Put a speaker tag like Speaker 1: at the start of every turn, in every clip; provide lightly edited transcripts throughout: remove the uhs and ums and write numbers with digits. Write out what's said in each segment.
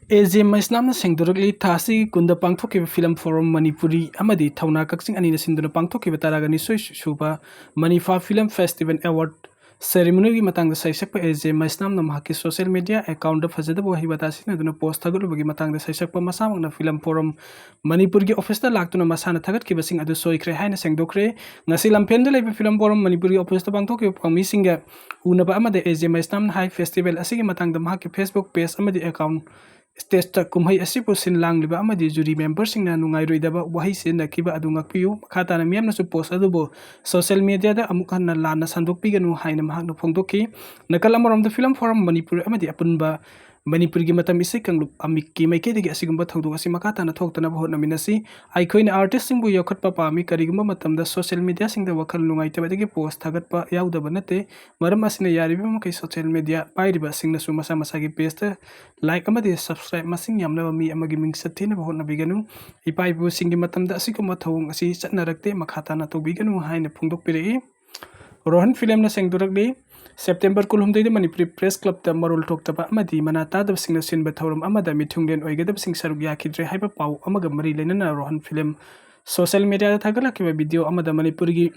Speaker 1: AJ Meisnam Sengdorakle Thasi Kunda Pangthokiba Film Forum Manipuri Amadi Thauna Kaksing Anina Sinduna Pangthokiba Taragani Suba Manifa Film Festival Award Ceremony Matang the Saisakpa Eje Meisnam Namhaki social media account of Hazada Hibatasi and post Tagalubi Matang the Saisakpa Masam the Film Forum Manipuri office the Laktuna Masana Tagat Kibasing at the Soikre Haina Sengdokre Nasilam Pendele Film Forum Manipuri office the Pangtoki Pamisinga Unaba Amade Eje Meisnam High Festival Asigi Matang the Mahaki Facebook page Amadi account Stage kumhai asipu sin lang liba amadi jury members sing na nungai roidaba wahi sin nakiba adu ngakpiu khata na miyam na su post adubo social media da amukhan na lana sandokpi ganu haina mahak na phongdoki nakal amarom the film forum manipur amadi apunba Manipur gi matam isi kanglup amiki maike digi asigumba thogdok asi makata na thogtana bahot na minasi aikhoina artist sing bu yokhat pa pami karigumba matam da social media sing da wakhal lungai te badigi post thagat pa yauda banate maram asina yariba makai social media pairiba sing na su masa masa gi page ta like amadi subscribe masing yamna mi amagi ming sathina bahot na biganu ipai bu sing gi matam da asigumba thong asi chatna rakte makhata na to biganu haina phungdok pirei Rohan Philem na Sengdorakle September kulhumdai da Manipuri Press Club da marul toktaba amadi manata da singna sinba thorum amada mithunglen oigada sing saruk yakidre haiba pau amaga mari lenana Rohan Philem social media da thagala kiba video amada Manipur gi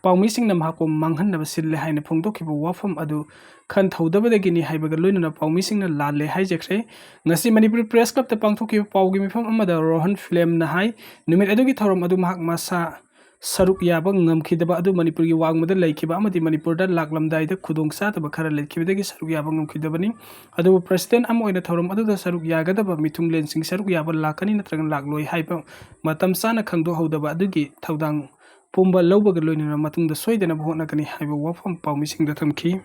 Speaker 1: paumi sing nam hako manghan na basille haina phongdokiba wafam adu khan thodaba da gini haibaga loinana paumi sing na lalle haijekre ngasi Manipur Press Club da pangthokiba paugi mifam amada Rohan Philem na hai numit adu gi thorum adu mahak masa Saruk Yaba Namkidaba Adu Manipur Wang Mother Lake Amadi Manipur Laklam Dai the Kudung Sat of Bakara Lake Saruk Yabang Kidabani Adu President Amo in the Thorum Adu the Saruk Yagadaba Mitung Lensing Saruk Yaba Lakani Natragan Lagloi Hyper Matam Sana Kangdo Hodaba Adugi Taudang Pumba Lobagalun Matung the Sweden of Honakani Hyper Wafam Pau missing the Tamki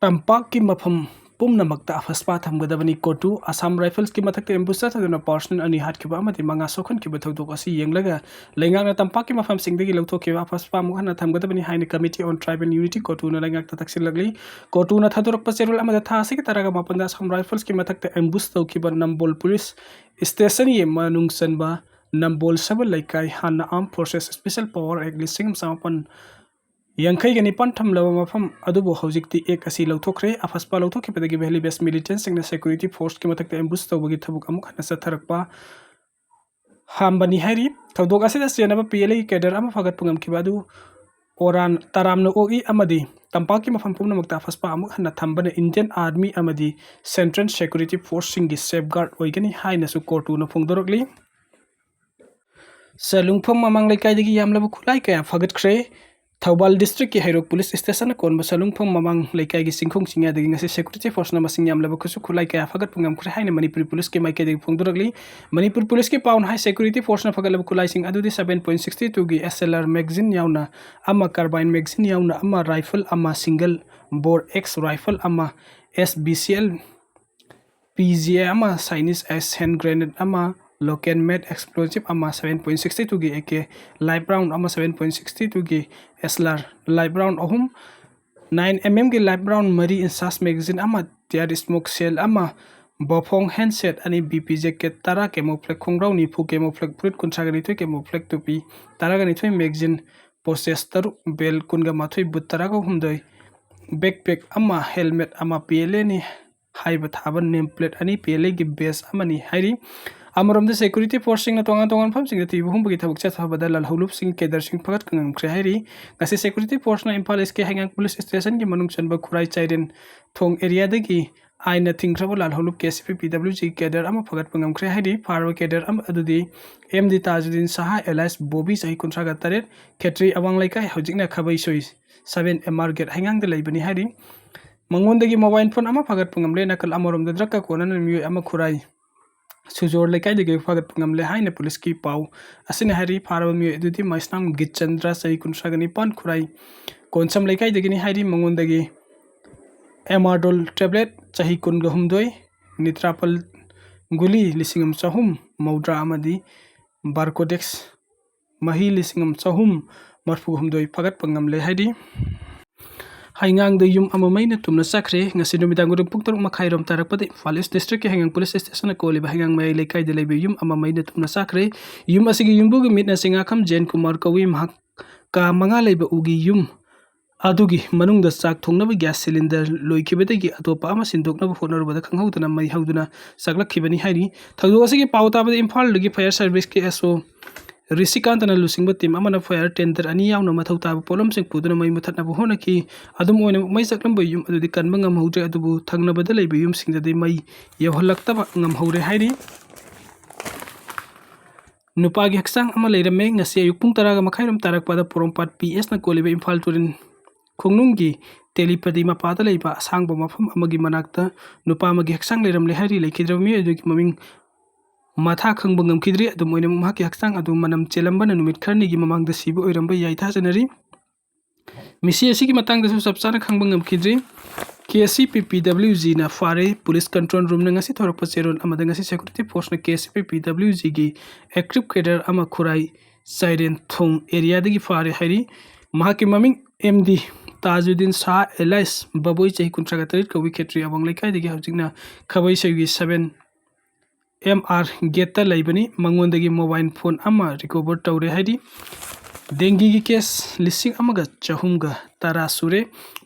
Speaker 1: Tampaki Mapam Pumna Makta Faspa Tamgadabani Kotu, Assam Rifles Kimatak Embusa than a portion and had Kibamati Manga Sokan Kibatokasi Yanglaga, Langana Tampaki Mafam Sing the Lotokiva Faspa Muhana Tamgadabani Hine Committee on Tribal Unity Kotuna Langak Taxilagli, Kotuna Tadorok Paserul Amata Sik Taragamapandas Ham Rifles Kimatak Embusto Kiba Nambol Police Station Manung Sanba Nambol Sabal Laikai Hana Armed Forces Special Power Eglising Sapan Yankai gani pantam lawa mafam adubo hojikti ek asi lauthokre afaspa lauthoki pedagi valley based militants sing security force ki matakta ambush tawbagi thabuk amuk hana satharakpa hambani hari thodok asida senaba PLA cadre ama fagat pungam kibadu oran taramno oi amadi tampaki mafam pumna makta afaspa amuk hana thambana Indian Army amadi Central Security Force sing gi safeguard oigani haina su kotu no phongdorokli salungpham mamang laikai dagi yamlabu khulai kaya fagat khre Thawbal District ki Hairok Police Station kon basalungphang mamang laikai gi singkhong singya dagi ngasi security force na masing yam laba khusu khulai kaya fagat pungam khre haina Manipur Police ki maike dagi phongdorakli Manipur Police ki pawn high security force na fagal laba khulai sing adudi 7.62 gi SLR magazine yauna ama carbine magazine yauna ama rifle ama single bore X rifle ama SBCL PGA ama Chinese as hand grenade ama Local made explosive ama 7.62 gi AK live round ama 7.62 gi SLR live round ohum 9 mm gi live round mari insas magazine ama tiar smoke shell ama bofong handset ani BP jacket tara camouflage khongrau ni phu camouflage fruit kunchagani thoi camouflage topi tara gani thoi magazine possessor bel kunga mathoi buttara ko humdoi backpack ama helmet ama PLA ni haiba thaban nameplate ani PLA gi base amani hairi Amarom the security forcing na tongan pham sing ti buhum bagi thabuk cha thabada lal hulup sing kedar sing phagat kangam khre hairi ngasi security force na Impal SK hangang police station gi manung chanba khurai chairen thong area dagi aina thingkhra lal hulup KCP PWG kedar ama phagat pangam khre hairi farwa kedar am adudi MD Tajuddin Saha Elias Bobby sahi kuntraga taret khetri awang laikai hojikna khabai soi 7 MR get hangang de laibani hairi mangon dagi mobile phone ama phagat pangam le nakal amarom de drakka konan mi ama khurai Sujor laikai dagi fagat pangam le haina police ki pau asine hari farwa mi eduti Meisnam Gitchandra sahi kuntragani pan khurai konsam laikai dagi ni hari mangon dagi Amadol tablet chahi kun gahumdoi nitrapal guli lisingam chahum maudra amadi barcodex mahi lisingam chahum marfu humdoi fagat pangam le hari Haingang the yum amamaina tumna sakre ngasi numidang gurung puktor makhairom tarakpati Falis district ki hangang police station ko liba hangang mai lekai de lebe yum amamaina tumna sakre yum asigi yumbu gi mitna singa kham Jen Kumar kawi mahak ka manga leba ugi yum ꯑꯗꯨꯒꯤ ꯃꯅꯨꯡꯗ ꯆꯥꯛ ꯊꯣꯡꯅꯕ gas cylinder ꯂꯣꯏꯈꯤꯕꯗꯒꯤ ꯑꯇꯣꯞꯄ ꯑꯃ ꯁꯤꯟꯗꯣꯛꯅꯕ ꯍꯣꯠꯅꯔꯨꯕꯗ ꯈꯪꯍꯧꯗꯅ ꯃꯩ ꯍꯧꯗꯨꯅ ꯆꯥꯛꯂꯛꯈꯤꯕꯅꯤ ꯍꯥꯏꯔꯤ꯫ ꯊꯧꯗꯣꯛ ꯑꯁꯤꯒꯤ ꯄꯥꯎ ꯇꯥꯕꯗ ꯏꯝꯐꯥꯜꯗꯒꯤ ꯐꯥꯌꯔ ꯁꯥꯔꯚꯤꯁꯀꯤ ꯑꯦꯁꯑꯣ ꯔꯤꯁꯤꯀꯥꯟꯇꯅ ꯂꯨꯆꯤꯡꯕ ꯇꯤꯝ ꯑꯃꯅ ꯐꯥꯌꯔ ꯇꯦꯟꯗꯔ 2 ꯌꯥꯎꯅ ꯃꯊꯧ ꯇꯥꯕ ꯄꯣꯠꯂꯝꯁꯤꯡ ꯄꯨꯗꯨꯅ ꯃꯩ ꯃꯨꯊꯠꯅꯕ ꯍꯣꯠꯅꯈꯤ꯫ ꯑꯗꯨꯝ ꯑꯣꯏꯅꯃꯛ ꯃꯩ ꯆꯥꯛꯂꯝꯕ ꯌꯨꯝ ꯑꯗꯨꯗꯤ ꯀꯟꯕ ꯉꯝꯍꯧꯗ꯭ꯔꯦ, ꯑꯗꯨꯕꯨ ꯊꯪꯅꯕꯗ ꯂꯩꯕ ꯌꯨꯝꯁꯤꯡꯗꯗꯤ ꯃꯩ ꯌꯧꯍꯜꯂꯛꯇꯕ ꯉꯝꯍꯧꯔꯦ ꯍꯥꯏꯔꯤ꯫ ꯅꯨꯄꯥꯒꯤ ꯍꯛꯆꯥꯡ ꯑꯃ ꯂꯩꯔꯝꯃꯦ꯫ ꯉꯁꯤ ꯑꯌꯨꯛ ꯄꯨꯡ 10:30 ꯇꯥꯔꯛꯄꯗ ꯄꯣꯔꯣꯝꯄꯥꯠ ꯄꯤ.ꯑꯦꯁꯅ ꯀꯣꯜꯂꯤꯕ ꯏꯝꯐꯥꯜ ꯇꯨꯔꯦꯜ ꯈꯣꯡꯅꯨꯡꯒꯤ ꯇꯦꯂꯤꯄꯗꯤ ꯃꯄꯥꯗ ꯂꯩꯕ ꯑꯁꯥꯡꯕ ꯃꯐꯝ ꯑꯃꯒꯤ ꯃꯅꯥꯛꯇ ꯅꯨꯄꯥ ꯑꯃꯒꯤ ꯍꯛꯆꯥꯡ ꯂꯩꯔꯝꯂꯦ ꯍꯥꯏꯔꯤ꯫ ꯂꯩꯈꯤꯗ꯭ꯔꯕ ꯃꯤꯑꯣꯏ ꯑꯗꯨꯒꯤ ꯃꯃꯤꯡ ꯃꯊꯥ ꯈꯪꯕ ꯉꯝꯈꯤꯗ꯭ꯔꯤ꯫ ꯑꯗꯨꯝ ꯑꯣꯏꯅꯃꯛ ꯃꯍꯥꯛꯀꯤ ꯍꯛꯆꯥꯡ ꯑꯗꯨ ꯃꯅꯝ ꯆꯦꯜꯂꯝꯕꯅ ꯅꯨꯃꯤꯠ ꯈꯔꯅꯤꯒꯤ ꯃꯃꯥꯡꯗ ꯁꯤꯕ ꯑꯣꯏꯔꯝꯕ ꯌꯥꯏ ꯊꯥꯖꯅꯔꯤ꯫ ꯃꯤꯁꯤ ꯑꯁꯤꯒꯤ ꯃꯇꯥꯡꯗꯁꯨ ꯆꯞ ꯆꯥꯅ ꯈꯪꯕ ꯉꯝꯈꯤꯗ꯭ꯔꯤ꯫ KCPPWGꯅ ꯐꯥꯔꯦ꯫ ꯄꯨꯂꯤꯁ ꯀꯟꯇ꯭ꯔꯣꯜ ꯔꯨꯝꯅ ꯉꯁꯤ ꯊꯣꯔꯛꯄ ꯆꯦꯔꯣꯜ ꯑꯃꯗ ꯉꯁꯤ ꯁꯦꯀ꯭ꯌꯨꯔꯤꯇꯤ ꯐꯣꯔꯁꯅ KCPPWGꯒꯤ ꯑꯦꯛꯇꯤꯚ ꯀꯦꯗꯔ ꯑꯃ ꯈꯨꯔꯥꯏ ꯆꯥꯏꯔꯦꯟ ꯊꯣꯡ ꯑꯦꯔꯤꯌꯥꯗꯒꯤ ꯐꯥꯔꯦ ꯍꯥꯏꯔꯤ꯫ ꯃꯍꯥꯛꯀꯤ ꯃꯃꯤꯡ MD ꯇꯥꯖꯨꯗꯤꯟ ꯁꯥꯍ ꯑꯦꯂꯥꯏꯁ ꯕꯕꯣꯏ ꯆꯍꯤ 38 ꯀꯧꯏ꯫ ꯈꯦꯇ꯭ꯔꯤ ꯑꯋꯥꯡ ꯂꯩꯀꯥꯏꯗꯒꯤ ꯍꯧꯖꯤꯛꯅ ꯈꯥꯕꯩꯁꯣꯏꯒꯤ 7MR ꯒꯦꯠꯇ ꯂꯩꯕꯅꯤ꯫ ꯃꯉꯣꯟꯗꯒꯤ ꯃꯣꯕꯥꯏꯜ ꯐꯣꯟ ꯑꯃ ꯔꯤꯀꯣꯚꯔ ꯇꯧꯔꯦ ꯍꯥꯏꯔꯤ꯫ ꯗꯦꯡꯒꯤꯒꯤ ꯀꯦꯁ 1,310 ꯁꯨꯔꯦ꯫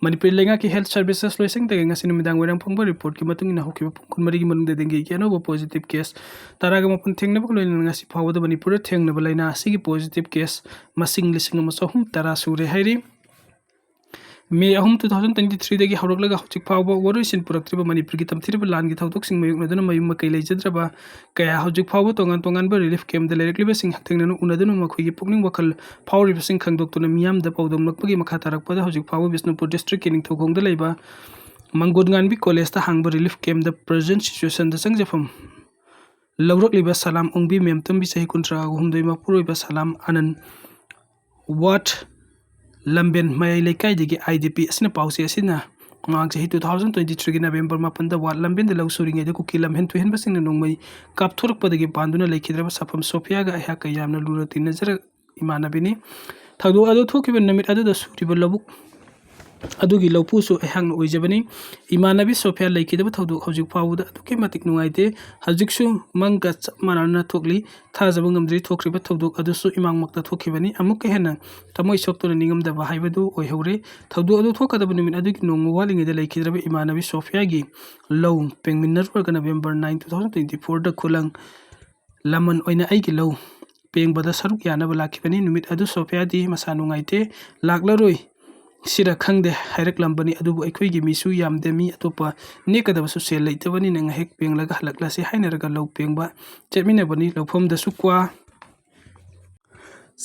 Speaker 1: ꯃꯅꯤꯄꯨꯔꯤ ꯂꯩꯉꯥꯛꯀꯤ ꯍꯦꯜꯊ ꯁꯔꯚꯤꯁꯦꯁ ꯂꯣꯏꯁꯪꯗꯒꯤ ꯉꯁꯤ ꯅꯨꯃꯤꯗꯥꯡꯋꯥꯏꯔꯝ ꯐꯪꯕ ꯔꯤꯄꯣꯔꯠꯀꯤ ꯃꯇꯨꯡ ꯏꯟꯅ ꯍꯧꯈꯤꯕ ꯄꯨꯡ 24ꯒꯤ ꯃꯅꯨꯡꯗ ꯗꯦꯡꯒꯤꯒꯤ ꯑꯅꯧꯕ ꯄꯣꯖꯤꯇꯤꯚ ꯀꯦꯁ 19 ꯊꯦꯡꯅꯕꯒ ꯂꯣꯏꯅꯅ ꯉꯁꯤ ꯐꯥꯎꯕꯗ ꯃꯅꯤꯄꯨꯔꯗ ꯊꯦꯡꯅꯕ ꯂꯩꯅꯥ ꯑꯁꯤꯒꯤ ꯄꯣꯖꯤꯇꯤꯚ ꯀꯦꯁ ꯃꯁꯤꯡ 1,310 ꯁꯨꯔꯦ ꯍꯥꯏꯔꯤ꯫ ꯃꯦ 3, 2023ꯗꯒꯤ ꯍꯧꯔꯛꯂꯒ ꯍꯧꯖꯤꯛ ꯐꯥꯎꯕ ꯋꯥꯔꯣꯏꯁꯤꯟ ꯄꯨꯔꯛꯇ꯭ꯔꯤꯕ ꯃꯅꯤꯄꯨꯔꯒꯤ ꯇꯝꯊꯤꯔꯕ ꯂꯥꯟꯒꯤ ꯊꯧꯗꯣꯛꯁꯤꯡ ꯃꯥꯌꯣꯛꯅꯗꯨꯅ ꯃꯌꯨꯝ ꯃꯀꯩ ꯂꯩꯖꯗ꯭ꯔꯕ ꯀꯌꯥ ꯍꯧꯖꯤꯛ ꯐꯥꯎꯕ ꯇꯣꯉꯥꯟ ꯇꯣꯉꯥꯟꯕ ꯔꯤꯂꯤꯐ ꯀꯦꯝꯞꯇ ꯂꯩꯔꯛꯂꯤꯕꯁꯤꯡ ꯍꯛꯊꯦꯡꯅꯅ ꯎꯅꯗꯨꯅ ꯃꯈꯣꯏꯒꯤ ꯄꯨꯛꯅꯤꯡ ꯋꯥꯈꯜ ꯐꯥꯎꯔꯤꯕꯁꯤꯡ ꯈꯪꯗꯣꯛꯇꯨꯅ ꯃꯤꯌꯥꯝꯗ ꯄꯥꯎꯗꯝꯂꯛꯄꯒꯤ ꯃꯈꯥ ꯇꯥꯔꯛꯄꯗ ꯍꯧꯖꯤꯛ ꯐꯥꯎꯕ ꯕꯤꯁꯅꯨꯄꯨꯔ ꯗꯤꯁꯇ꯭ꯔꯤꯛꯀꯤ ꯅꯤꯡꯊꯧꯈꯣꯡꯗ ꯂꯩꯕ ꯃꯪꯒꯣꯟ ꯉꯥꯟꯕꯤ ꯀꯣꯂꯦꯖꯇ ꯍꯥꯡꯕ ꯔꯤꯂꯤꯐ ꯀꯦꯝꯞꯇ ꯄ꯭ꯔꯖꯦꯟꯠ ꯁꯤꯆꯨꯑꯦꯁꯟꯗ ꯆꯪꯖꯐꯝ ꯂꯧꯔꯛꯂꯤꯕ ꯁꯂꯥꯝ ꯑꯣꯡꯕꯤ ꯃꯦꯝꯇꯝꯕꯤ ꯆꯍꯤ 33 ꯃꯄꯨꯔꯣꯏꯕ ꯁꯂꯥꯝ ꯑꯅꯟ ꯋꯥꯔꯗ ꯂꯝꯕꯦꯟ ꯃꯌꯥꯏ ꯂꯩꯀꯥꯏꯗꯒꯤ IDP ꯑꯁꯤꯅ ꯄꯥꯎꯆꯦ ꯑꯁꯤꯅ ꯃꯃꯥꯡ ꯆꯍꯤ 2023ꯒꯤ ꯅꯕꯦꯝꯕꯔ 9ꯗ ꯋꯥꯔꯗ ꯂꯝꯕꯦꯟꯗ ꯂꯧ ꯁꯨꯔꯤꯉꯩꯗ ꯀꯨꯀꯤ ꯂꯝꯍꯦꯟ ꯇꯨꯍꯦꯟꯕꯁꯤꯡꯅ ꯅꯣꯡꯃꯩ ꯀꯥꯞꯊꯣꯔꯛꯄꯗꯒꯤ ꯄꯥꯟꯗꯨꯅ ꯂꯩꯈꯤꯗ꯭ꯔꯕ ꯁꯥꯐꯝ ꯁꯣꯐꯤꯌꯥꯒ ꯑꯩꯍꯥꯛꯀ ꯌꯥꯝꯅ ꯂꯨꯅ ꯇꯤꯟꯅꯖꯔ ꯏꯃꯥꯟꯅꯕꯤꯅꯤ꯫ ꯊꯧꯗꯣꯛ ꯑꯗꯨ ꯊꯣꯛꯈꯤꯕ ꯅꯨꯃꯤꯠ ꯑꯗꯨꯗ ꯁꯨꯔꯤꯕ ꯂꯧꯕꯨꯛ ꯑꯗꯨꯒꯤ ꯂꯧꯄꯨꯁꯨ ꯑꯩꯍꯥꯛꯅ ꯑꯣꯏꯖꯕꯅꯤ꯫ ꯏꯃꯥꯟꯅꯕꯤ ꯁꯣꯐꯤꯌꯥ ꯂꯩꯈꯤꯗꯕ ꯊꯧꯗꯣꯛ ꯍꯧꯖꯤꯛ ꯐꯥꯎꯕꯗ ꯑꯗꯨꯛꯀꯤ ꯃꯇꯤꯛ ꯅꯨꯡꯉꯥꯏꯇꯦ꯫ ꯍꯧꯖꯤꯛꯁꯨ ꯃꯪꯒ ꯆꯞ ꯃꯥꯟꯅꯅ ꯊꯣꯛꯂꯤ꯫ ꯊꯥꯖꯕ ꯉꯝꯗ꯭ꯔꯤ ꯊꯣꯛꯈ꯭ꯔꯤꯕ ꯊꯧꯗꯣꯛ ꯑꯗꯨꯁꯨ ꯏꯃꯥꯡꯃꯛꯇ ꯊꯣꯛꯈꯤꯕꯅꯤ꯫ ꯑꯃꯨꯛꯀ ꯍꯦꯟꯅ ꯊꯃꯣꯏ ꯁꯣꯛꯇꯨꯅ ꯅꯤꯡꯉꯝꯗꯕ ꯍꯥꯏꯕꯗꯨ ꯑꯣꯏꯍꯧꯔꯦ꯫ ꯊꯧꯗꯣꯛ ꯑꯗꯨ ꯊꯣꯛꯀꯗꯕ ꯅꯨꯃꯤꯠ ꯑꯗꯨꯒꯤ ꯅꯣꯡꯃ ꯋꯥꯠꯂꯤꯉꯩꯗ ꯂꯩꯈꯤꯗ꯭ꯔꯕ ꯏꯃꯥꯟꯅꯕꯤ ꯁꯣꯐꯤꯌꯥꯒꯤ ꯂꯧ ꯄꯦꯡꯃꯤꯟꯅꯔꯨꯔꯒ ꯅꯕꯦꯝꯕꯔ 9, 2024ꯗ ꯈꯨꯂꯪ ꯂꯃꯟ ꯑꯣꯏꯅ ꯑꯩꯒꯤ ꯂꯧ ꯄꯦꯡꯕꯗ ꯁꯔꯨꯛ ꯌꯥꯅꯕ ꯂꯥꯛꯈꯤꯕꯅꯤ꯫ ꯅꯨꯃꯤꯠ ꯑꯗꯨ ꯁꯣꯐꯤꯌꯥꯗꯤ ꯃꯁꯥ ꯅꯨꯡꯉꯥꯏꯇꯦ, ꯂꯥꯛꯂꯔꯣꯏ ꯁꯤꯔ ꯈꯪꯗꯦ ꯍꯥꯏꯔꯛꯂꯝꯕꯅꯤ꯫ ꯑꯗꯨꯕꯨ ꯑꯩꯈꯣꯏꯒꯤ ꯃꯤꯁꯨ ꯌꯥꯝꯗꯦ, ꯃꯤ ꯑꯇꯣꯞꯄ ꯅꯦꯛꯀꯗꯕꯁꯨ ꯁꯦꯜ ꯂꯩꯇꯕꯅꯤꯅ ꯉꯥꯏꯍꯥꯛ ꯄꯦꯡꯂꯒ ꯍꯜꯂꯛꯂꯁꯤ ꯍꯥꯏꯅꯔꯒ ꯂꯧ ꯄꯦꯡꯕ ꯆꯠꯃꯤꯟꯅꯕꯅꯤ꯫ ꯂꯧꯐꯝꯗꯁꯨ ꯀ꯭ꯋꯥ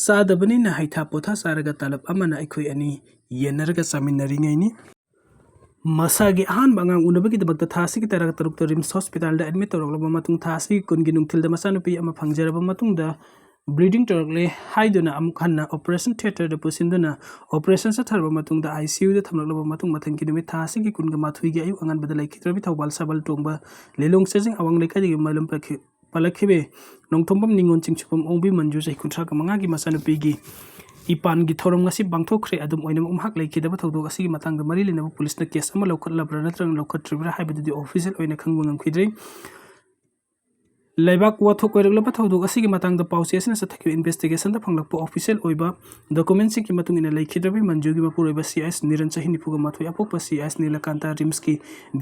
Speaker 1: ꯆꯥꯗꯕꯅꯤꯅ ꯍꯩꯊꯥ ꯄꯣꯊꯥ ꯆꯥꯔꯒ ꯇꯂꯞ ꯑꯃꯅ ꯑꯩꯈꯣꯏ ꯑꯅꯤ ꯌꯦꯟꯅꯔꯒ ꯆꯥꯃꯤꯟꯅꯔꯤꯉꯩꯅꯤ꯫ ꯃꯁꯥꯒꯤ ꯑꯍꯥꯟꯕ ꯑꯉꯥꯡ ꯎꯅꯕꯒꯤꯗꯃꯛꯇ ꯊꯥ ꯑꯁꯤꯒꯤ 13ꯇ ꯔꯤꯝꯁ ꯍꯣꯁꯄꯤꯇꯥꯜꯗ ꯑꯦꯗꯃꯤꯠ ꯇꯧꯔꯛꯂꯕ ꯃꯇꯨꯡ ꯊꯥ ꯑꯁꯤꯒꯤ 10ꯒꯤ ꯅꯨꯡꯊꯤꯜꯗ ꯃꯆꯥꯅꯨꯄꯤ ꯑꯃ ꯐꯪꯖꯔꯕ ꯃꯇꯨꯡꯗ ꯕ꯭ꯂꯤꯗꯤꯡ ꯇꯧꯔꯛꯂꯦ ꯍꯥꯏꯗꯨꯅ ꯑꯃꯨꯛ ꯍꯟꯅ ꯑꯣꯄꯔꯦꯁꯟ ꯊꯤꯌꯦꯇꯔꯗ ꯄꯨꯁꯤꯟꯗꯨꯅ ꯑꯣꯄꯔꯦꯁꯟ ꯆꯠꯊꯔꯕ ꯃꯇꯨꯡꯗ ICUꯗ ꯊꯝꯂꯛꯂꯕ ꯃꯇꯨꯡ ꯃꯊꯪꯒꯤ ꯅꯨꯃꯤꯠ ꯊꯥ ꯑꯁꯤꯒꯤ 12ꯒꯤ ꯑꯌꯨꯛ ꯑꯉꯟꯕꯗ ꯂꯩꯈꯤꯗ꯭ꯔꯕꯤ ꯊꯧꯕꯥꯜ ꯁꯕꯜ ꯇꯣꯡꯕ ꯂꯤꯂꯣꯡ ꯆꯦꯖꯤꯡ ꯑꯋꯥꯡ ꯂꯩꯀꯥꯏꯗꯒꯤ ꯃꯥꯂꯨꯝ ꯄꯜꯂꯛꯈꯤꯕꯦ ꯅꯣꯡꯊꯣꯝꯕꯝ ꯅꯤꯉꯣꯜ ꯆꯤꯡꯁꯨꯄꯝ ꯑꯣꯡꯕꯤ ꯃꯟꯖꯨ ꯆꯍꯤ 35ꯒꯤ ꯃꯆꯥꯅꯨꯄꯤꯒꯤ ꯏꯄꯥꯟꯒꯤ ꯊꯧꯔꯝ ꯉꯁꯤ ꯄꯥꯡꯊꯣꯛꯈ꯭ꯔꯦ꯫ ꯑꯗꯨꯝ ꯑꯣꯏꯅꯃꯛ ꯃꯍꯥꯛ ꯂꯩꯈꯤꯗꯕ ꯊꯧꯗꯣꯛ ꯑꯁꯤꯒꯤ ꯃꯇꯥꯡꯗ ꯃꯔꯤ ꯂꯩꯅꯕ ꯄꯨꯂꯤꯁꯅ ꯀꯦꯁ ꯑꯃ ꯂꯧꯈꯠꯂꯕ꯭ꯔꯥ ꯅꯠꯇ꯭ꯔꯒ ꯂꯧꯈꯠꯇ꯭ꯔꯤꯕ꯭ꯔꯥ ꯍꯥꯏꯕꯗꯨꯗꯤ ꯑꯣꯐꯤꯁꯤꯌꯦꯜ ꯑꯣꯏꯅ ꯈꯪꯕ ꯉꯝꯈꯤꯗ꯭ꯔꯤ꯫ ꯂꯩꯕꯥꯛ ꯋꯥꯊꯣꯛ ꯑꯣꯏꯔꯛꯂꯕ ꯊꯧꯗꯣꯛ ꯑꯁꯤꯒꯤ ꯃꯇꯥꯡꯗ ꯄꯥꯎꯆꯦ ꯑꯁꯤꯅ ꯆꯠꯊꯈꯤꯕ ꯏꯟꯚꯦꯁꯇꯤꯒꯦꯁꯟꯗ ꯐꯪꯂꯛꯄ ꯑꯣꯐꯤꯁꯤꯌꯦꯜ ꯑꯣꯏꯕ ꯗꯣꯀꯨꯃꯦꯟꯠꯁꯤꯡꯒꯤ ꯃꯇꯨꯡ ꯏꯟꯅ ꯂꯩꯈꯤꯗ꯭ꯔꯕꯤ ꯃꯟꯖꯨꯒꯤ ꯃꯄꯨꯔꯣꯏꯕ CIS ꯅꯤꯔꯟ ꯆꯍꯤ 94, ꯑꯄꯣꯛꯄ CIS ꯅꯤꯂꯀꯥꯟꯇ ꯔꯤꯝꯁꯀꯤ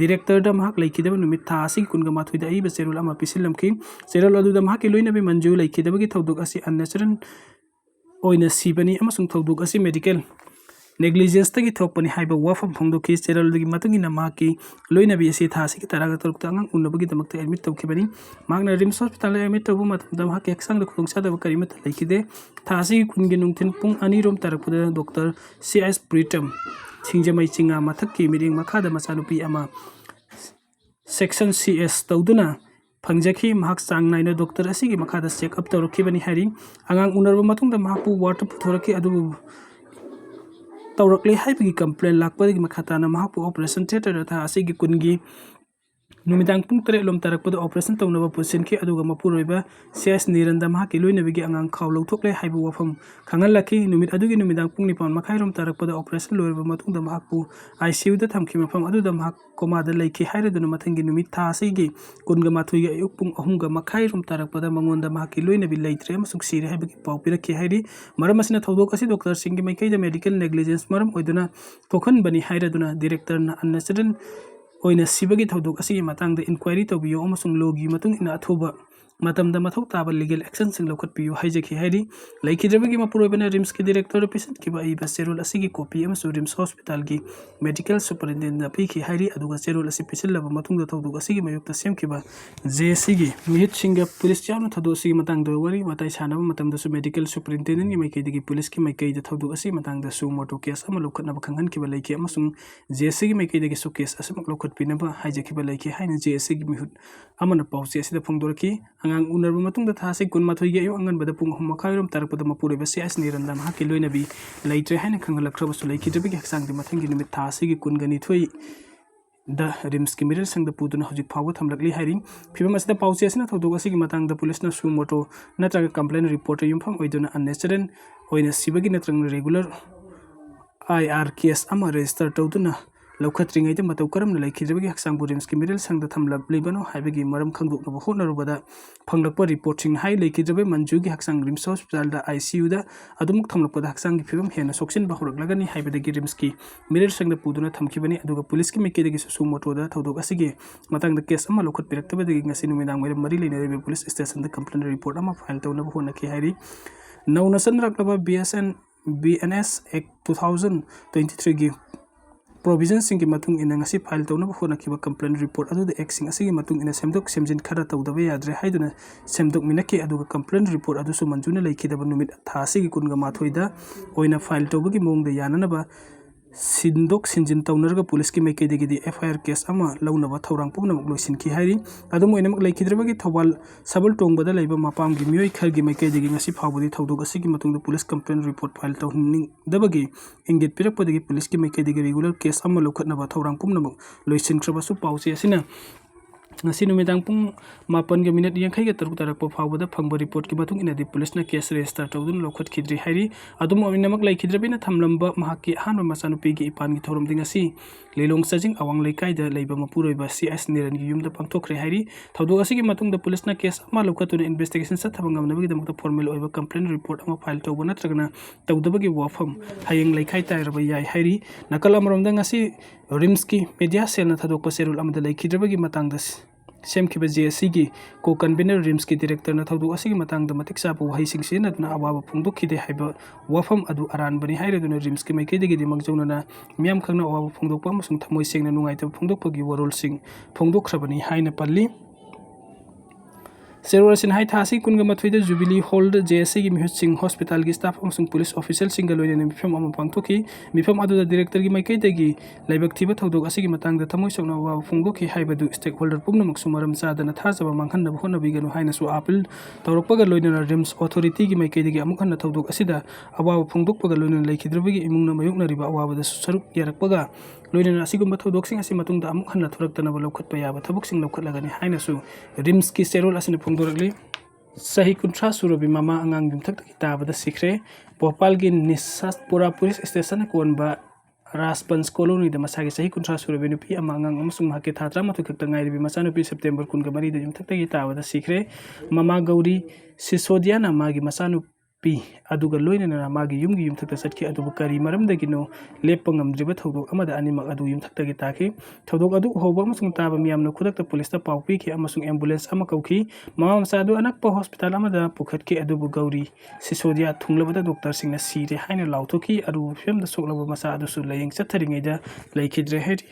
Speaker 1: ꯗꯤꯔꯦꯛꯇꯔꯗ ꯃꯍꯥꯛ ꯂꯩꯈꯤꯗꯕ ꯅꯨꯃꯤꯠ ꯊꯥ ꯑꯁꯤꯒꯤ 12ꯗ ꯑꯏꯕ ꯆꯦꯔꯣꯜ ꯑꯃ ꯄꯤꯁꯤꯜꯂꯝꯈꯤ꯫ ꯆꯦꯔꯣꯜ ꯑꯗꯨꯗ ꯃꯍꯥꯛꯀꯤ ꯂꯣꯏꯅꯕꯤ ꯃꯟꯖꯨ ꯂꯩꯈꯤꯗꯕꯒꯤ ꯊꯧꯗꯣꯛ ꯑꯁꯤ ꯑꯟꯅꯦꯆꯔꯦꯜ ꯑꯣꯏꯅ ꯁꯤꯕꯅꯤ ꯑꯃꯁꯨꯡ ꯊꯧꯗꯣꯛ ꯑꯁꯤ ꯃꯦꯗꯤꯀꯦꯜ ꯅꯦꯒ꯭ꯂꯤꯖꯦꯟꯁꯇꯒꯤ ꯊꯣꯛꯄꯅꯤ ꯍꯥꯏꯕ ꯋꯥꯐꯝ ꯐꯣꯡꯗꯣꯛꯈꯤ꯫ ꯆꯦꯔꯣꯜꯗꯨꯒꯤ ꯃꯇꯨꯡ ꯏꯟꯅ ꯃꯍꯥꯛꯀꯤ ꯂꯣꯏꯅꯕꯤ ꯑꯁꯤ ꯊꯥ ꯑꯁꯤꯒꯤ 13ꯇ ꯑꯉꯥꯡ ꯎꯅꯕꯒꯤꯗꯃꯛꯇ ꯑꯦꯗꯃꯤꯠ ꯇꯧꯈꯤꯕꯅꯤ꯫ ꯃꯍꯥꯛꯅ ꯔꯤꯝꯁ ꯍꯣꯁꯄꯤꯇꯥꯜꯗ ꯑꯦꯗꯃꯤꯠ ꯇꯧꯕ ꯃꯇꯝꯗ ꯃꯍꯥꯛꯀꯤ ꯍꯛꯆꯥꯡꯗ ꯈꯨꯗꯣꯡꯆꯥꯗꯕ ꯀꯔꯤꯃꯠꯇ ꯂꯩꯈꯤꯗꯦ꯫ ꯊꯥ ꯑꯁꯤꯒꯤ 10ꯒꯤ ꯅꯨꯡꯊꯤꯜ ꯄꯨꯡ 2 ꯇꯥꯔꯛꯄꯗ ꯗꯣꯛꯇꯔ CIS ꯄ꯭ꯔꯤꯇꯝ ꯁꯤꯡꯖꯃꯩ ꯆꯤꯉꯥ ꯃꯊꯛꯀꯤ ꯃꯤꯠꯌꯦꯡ ꯃꯈꯥꯗ ꯃꯆꯥꯅꯨꯄꯤ ꯑꯃ ꯁꯦꯛꯁꯟ CS ꯇꯧꯗꯨꯅ ꯐꯪꯖꯈꯤ꯫ ꯃꯍꯥꯛ ꯆꯥꯡ ꯅꯥꯏꯅ ꯗꯣꯛꯇꯔ ꯑꯁꯤꯒꯤ ꯃꯈꯥꯗ ꯆꯦꯛ ꯑꯞ ꯇꯧꯔꯛꯈꯤꯕꯅꯤ ꯍꯥꯏꯔꯤ꯫ ꯑꯉꯥꯡ ꯎꯅꯔꯕ ꯃꯇꯨꯡꯗ ꯃꯍꯥꯛꯄꯨ ꯋꯥꯔꯗꯇ ꯄꯨꯊꯣꯔꯛꯈꯤ, ꯑꯗꯨꯕꯨ ꯇꯧꯔꯛꯂꯦ ꯍꯥꯏꯕꯒꯤ ꯀꯝꯄ꯭ꯂꯦꯟ ꯂꯥꯛꯄꯗꯒꯤ ꯃꯈꯥ ꯇꯥꯅ ꯃꯍꯥꯛꯄꯨ ꯑꯣꯄꯔꯦꯁꯟ ꯊꯤꯌꯦꯇꯔꯗ ꯊꯥ ꯑꯁꯤꯒꯤ 10ꯒꯤ नुमिदांग पुंग तरे लोम तारकपद ऑपरेशन तौनबा पुसिनखि अदुगा मपुरोइबा सीएस निरंदा महाकि लोइनबिगी अंगांग खाव लौथोक्ले हाइबु वफम खांगलखि नुमिद अदुगी नुमिदांग पुंग निपान मखाइरोम तारकपद ऑपरेशन लोइबा मतुंगदा महाकपु आईसीयू दा थमखि मफम अदुदा महाक कोमादा लेखि हाइरदुना मथंगी नुमिद थासिगी कुनगा माथुइगा अयुक पुंग अहुमगा मखाइरोम तारकपद मंगोंदा महाकि लोइनबि लेइत्रे अमसुक सिरे हाइबगी पाउ पिरखि हाइरि मरम असिना थौदोक असि डॉक्टर सिंगी माइकैदा मेडिकल नेग्लिजेंस मरम ओइदुना थोखन बनि हाइरदुना डायरेक्टर ना अननेचुरल ओइना सिबगी थौदोक असिगी मतंगदा इंक्वायरी तौबियो अमसुंग लोगी मतुंग इना अथुबा मतमदा मथौ ताबा लीगल एक्शन सिंग लौखटपियो हाइजखि हाइरि लैखिद्रबगी मपुरोइबना रिम्स की डायरेक्टर पिसन किबा इबा सेरोल असिगी कॉपी अमसु रिम्स हॉस्पिटल की मेडिकल सुपरिटेंडेंट पिखि हाइरि अदुगा सेरोल असि पिसिलबा मतुंगदा थौदोक असिगी मयुक्ता सेमखिबा जेसिगी मिहित सिंगा पुलिस चावना थौदोक असिगी मतंगदा वरी वाताई सानबा मतमदसु मेडिकल सुपरिटेंडेंट की माइकैदगी पुलिस की माइकैदा थौदोक असि मतंगदसु मोटो केस अमा लौखटनबा खंगहनखिबा लैखि अमसुंग जेसिगी माइकैदगी सु केस असमक लौखटपिनबा हाइजखिबा लैखि हाइना जेसिगी मिहुत अमना पाउचे असिदा फोंदोरखि अंगांग उनरबा मतुंगदा थासे कुनमाथुइगे अयु अंगनबदा पुंग मखाइरोम तारकपदा मपुरोइबा सीएस निरंदा महाकि लोइनबि लैत्रे हाइना खंगलखरबसु लैखिद्रबगी हक्सांगदि मथंगी निमित थासिगी कुनगनिथुइ द रिम्स की मिरल संग पुदुना हजिक फाव थमलकली हाइरिंग फिबम असदा पाउचे असना थौदोक असिगी मतंगदा पुलिसना सुमोटो नत्रगा कंप्लेन रिपोर्ट युमफम ओइदुना अननेचुरल ओइना सिबगी नत्रंग रेगुलर आईआर केस अमा रजिस्टर तौदुना लौखत्रिङैदा मतौ करमना लैखिद्रबगी हक्सांगबु रिम्स की मिरल संग थमलबलिबनो हाइबगी मरम खंगदोकनबा होटनरुबदा फंगलकपा रिपोर्टिंग हाइ लैखिद्रबे मंजूगी हक्सांग रिम्स हॉस्पिटल दा आईसीयू दा अदुमुक थमलकपदा हक्सांगी फिबम हेना सोक्सिन बाहुरकलगनी हाइबदगी रिम्स की मिरल संग पुदुना थमखिबनी अदुगा पुलिस की मेकेदगी सुसु मोटोदा थौदोक असिगी मतंगदा केस अमा लौखटपिरक्तबदगी ngasi numinang mai mari leinaribe police station da complaint report ama file tawna honaki hairi nauna sanraklaba BNS Act 2023 gi provision singi matung ina ngasi file tawna honaki complaint report adu act sing asigi matung ina semdok semjin khara tawdaba yadre haiduna semdok minaki aduga complaint report adu su manjuna leikidaba numit thasigi kunga mathoida oina file tawbagi mongda yananaba सिंदोक सिंजिन तौनरगा police की मैकेदगी FIR case अमा लौनबा थौरांग पुनमक लोइसिनखि हाइरि अदुम ओइनमक लैखिद्रबगी थौबाल सबल टोंगबदा लैबा मापामगी मियोइ खरगी मैकेदगी ngasi फावबदी थौदोक असिगी मतुंगदा पुलिस कंप्लेंट रिपोर्ट फाइल तौनिंगदबगी इंगित पिरकपदगी पुलिस की मैकेदगी रेगुलर केस अमा लौखटनबा थौरांग पुनमक लोइसिनख्रबसु पाउचे असिना ngasi numidang pung 8:40 yankhaiga taruk tarakpa phawbada phangba report ki batung inadi police na case register tawdun lokhat khidri hairi adum ominamak laikhidrabina thamlamba mahaki hanwa masanupi gi ipan gi thorom dingasi lelong sajing awang laikai da leiba mapuroiba CS niran gi yumda pangthokre hairi thawdu asigi matung da police na case ama lokhatuna investigation sa thabangam nabagi damukta formal oiba complaint report ama file tawba natragana tawdabagi wafam hayeng laikai tairaba yai hairi nakala maromda ngasi rims ki media cell na thadokpa serul amada laikhidrabagi matangda सेमखिबा जेसी की को convener RIMS की director ना थौदो असिगी मतंगदा मतिक साबो वहाई सिंगसे नदना अवाबा फोंदोखिदे हाइबा वफम अदु अरान बनि हाइरदुना RIMS की मैकेदगी दिमक जौनना मियाम खंगना अवाबा फोंदोकपा मसुंग थमोइ सेंगना नुंगाइतब फोंदोकपगी वरोल सिंग फोंदोखख्रबनि हाइना पल्ली सेरोरसिन high थासी कुनगा मथुइदा jubilee hall JSC की मिहुत सिंह हॉस्पिटल की स्टाफ अमसुंग पुलिस ऑफिशियल सिंगल लोइने मिफम अम पांगथोखि मिफम अदुदा डायरेक्टर की माइकैदगी लाइबक थिबा थौदोक असिगी मतंगदा थमोइ सोना वा फुंगदोखि हाइबदु स्टेक होल्डर पुगनमक सुमरम चादना थाजबा मांगहन्नब होनबिगनु हाइनसु अपील तौरकपगा लोइनेना रिम्स अथॉरिटी की माइकैदगी अमुक हन्ना थौदोक असिदा अवाब फुंगदोकपगा लोइनेना लैखिद्रबगी इमुंगना मयुकनरिबा अवाबदा सरुक यारकपगा लोइनेना असिगुम्बा थौदोकसिंग असि मतुंगदा अमुक हन्ना थुरक्तनबा लौखटपा याबा थबुकसिंग लौखटलगनि हाइनसु रिम्स की सेरोल असिना फुंगदोरकली सही कुंट्रा सुरबी मामा अंगांग युमथक किताबदा सिखरे भोपाल की निसापुरा पुलिस स्टेशन कोनबा राजपंच कॉलोनी द मसागे सही कुंट्रा सुरबी नुपी अमा अंगांग अमसुंग माके थात्रा मथु खक्ता ngairibi masanupi September 19 da yumthak tagi tabada sikre mama gauri sisodia na magi masanupi aduga loinana magi yumgi yumthak satki adubu kari maram dagino lepangam driba thodok amada animak adu yumthak tagi taki thodok adu hoba amasung taba miyamna khudakta police ta pawpi ki amasung ambulance ama kauki mama masadu anakpa hospital amada pukhatki adubu gauri sisodia thunglabada doctor singna sire haina lauthoki adu femda soklaba masa adu su layeng chatharingaida laikhidre heri